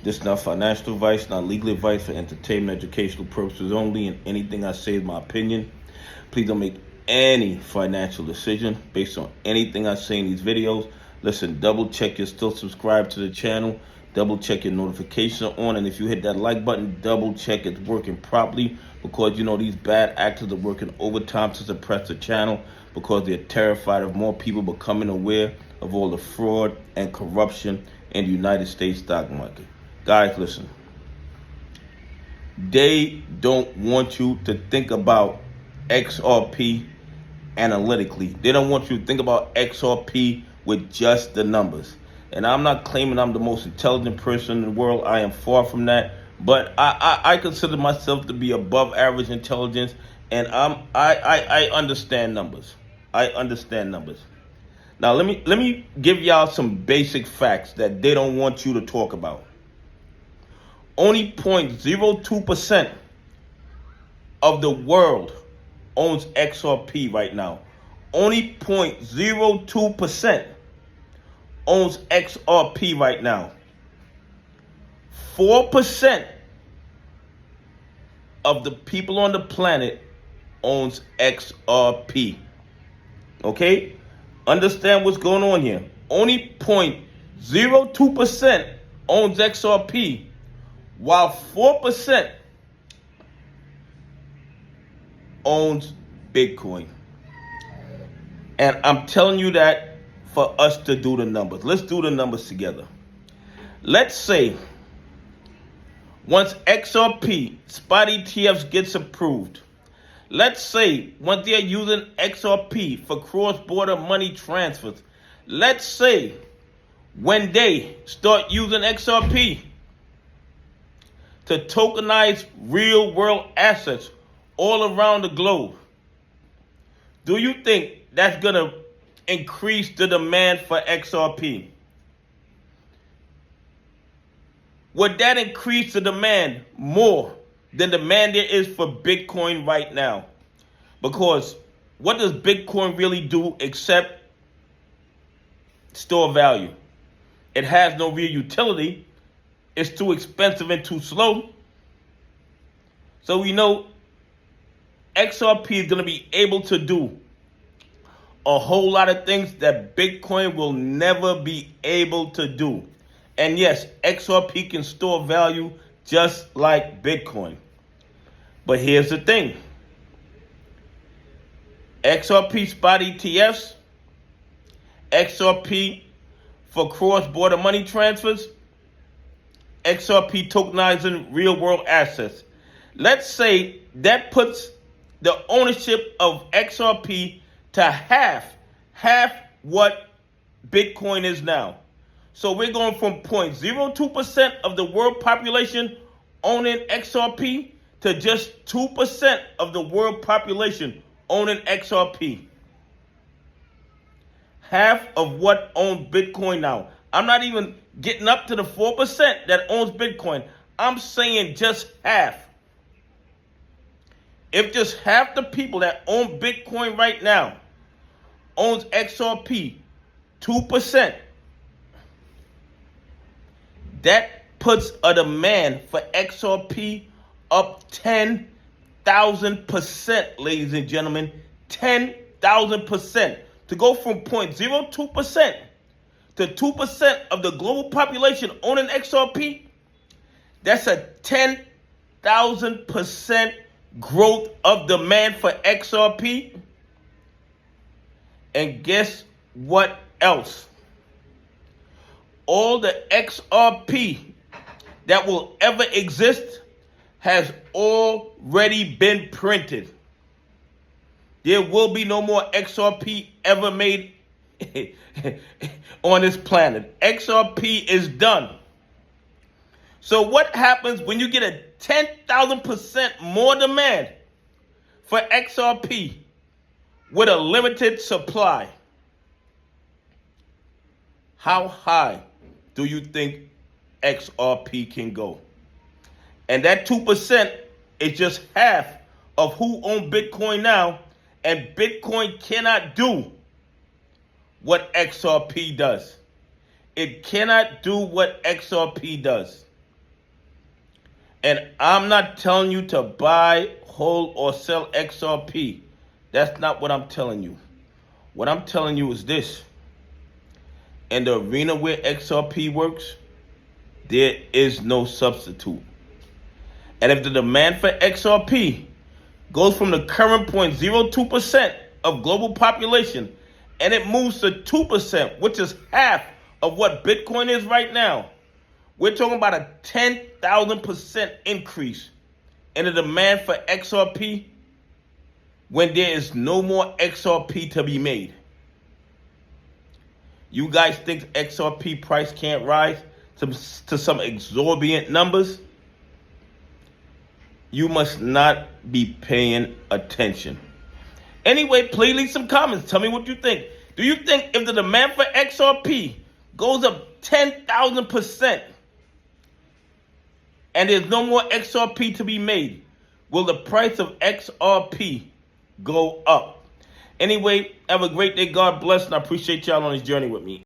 This is not financial advice, not legal advice, for entertainment, educational purposes only, and anything I say is my opinion. Please don't make any financial decision based on anything I say in these videos. Listen, double check you're still subscribed to the channel. Double check your notifications are on, and if you hit that like button, double check it's working properly, because you know these bad actors are working overtime to suppress the channel because they're terrified of more people becoming aware of all the fraud and corruption in the United States stock market. Guys, listen. They don't want you to think about XRP analytically. They don't want you to think about XRP with just the numbers. And I'm not claiming I'm the most intelligent person in the world. I am far from that. But I consider myself to be above average intelligence, and I understand numbers. I understand numbers. Now let me give y'all some basic facts that they don't want you to talk about. Only 0.02% of the world owns XRP right now. Only 0.02% owns XRP right now. 4% of the people on the planet owns XRP. Okay? Understand what's going on here. Only 0.02% owns XRP, while 4% owns Bitcoin. And I'm telling you that for us to do the numbers. Let's do the numbers together. Let's say once XRP spot ETFs gets approved, let's say once they're using XRP for cross-border money transfers, let's say when they start using XRP to tokenize real-world assets all around the globe, do you think that's going to increase the demand for XRP? Would that increase the demand more than the demand there is for Bitcoin right now? Because what does Bitcoin really do except store value? It has no real utility. It's too expensive and too slow. So we know XRP is going to be able to do a whole lot of things that Bitcoin will never be able to do. And yes, XRP can store value just like Bitcoin. But here's the thing. XRP spot ETFs, XRP for cross-border money transfers, XRP tokenizing real-world assets. Let's say that puts the ownership of XRP to half what Bitcoin is now. So we're going from 0.02% of the world population owning XRP to just 2% of the world population owning XRP. Half of what owns Bitcoin now. I'm not even getting up to the 4% that owns Bitcoin. I'm saying just half. If just half the people that own Bitcoin right now owns XRP, 2%, that puts a demand for XRP up 10,000%, ladies and gentlemen. 10,000%. To go from 0.02% to 2% of the global population owning XRP, that's a 10,000% growth of demand for XRP. And guess what else? All the XRP that will ever exist has already been printed. There will be no more XRP ever made on this planet. XRP is done. So what happens when you get a 10,000% more demand for XRP with a limited supply? How high do you think XRP can go? And that 2% is just half of who owns Bitcoin now, and Bitcoin cannot do what XRP does. It cannot do what XRP does. And I'm not telling you to buy, hold, or sell XRP. That's not what I'm telling you. What I'm telling you is this. In the arena where XRP works, there is no substitute. And if the demand for XRP goes from the current 0.02% of global population and it moves to 2%, which is half of what Bitcoin is right now, we're talking about a 10,000% increase in the demand for XRP when there is no more XRP to be made. You guys think XRP price can't rise to some exorbitant numbers? You must not be paying attention. Anyway, please leave some comments. Tell me what you think. Do you think if the demand for XRP goes up 10,000% and there's no more XRP to be made, will the price of XRP go up? Anyway, have a great day. God bless, and I appreciate y'all on this journey with me.